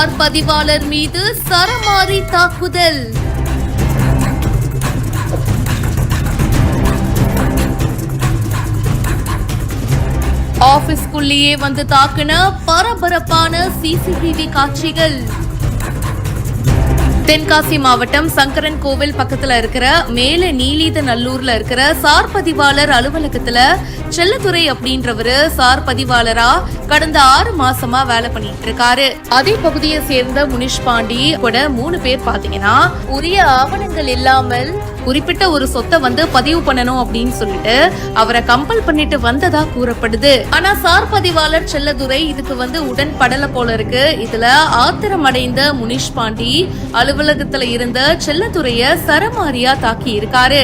Sir பதிவாளர் மீது சரமாரி தாக்குதல். ஆபீஸ்க்குள்ளேயே வந்து தாக்குன பரபரப்பான சிசிடிவி காட்சிகள். தென்காசி மாவட்டம் சங்கரன் கோவில் பக்கத்துல இருக்கிற மேல நீலிதநல்லூர்ல இருக்கிற சார் பதிவாளர் அலுவலகத்துல செல்லத்துறை அப்படின்றவரு சார் பதிவாளரா கடந்த 6 மாசமா வேலை பண்ணிட்டு இருக்காரு. அதே பகுதியை சேர்ந்த முனிஷ் பாண்டி கூட 3 பேர் பாத்தீங்கன்னா உரிய ஆவணங்கள் இல்லாமல் குறிப்பிட்ட ஒரு சொத்தை வந்து பதிவு பண்ணணும் அப்படின்னு சொல்லிட்டு அவரை கம்பல் பண்ணிட்டு வந்ததா கூறப்படுது. ஆனா சார் பதிவாளர் செல்லதுரை இதுக்கு வந்து உடன்படல போல இருக்கு. இதுல ஆத்திரம் அடைந்த முனிஷ் பாண்டி அலுவலகத்துல இருந்த செல்லதுரைய சரமாரியா தாக்கி இருக்காரு.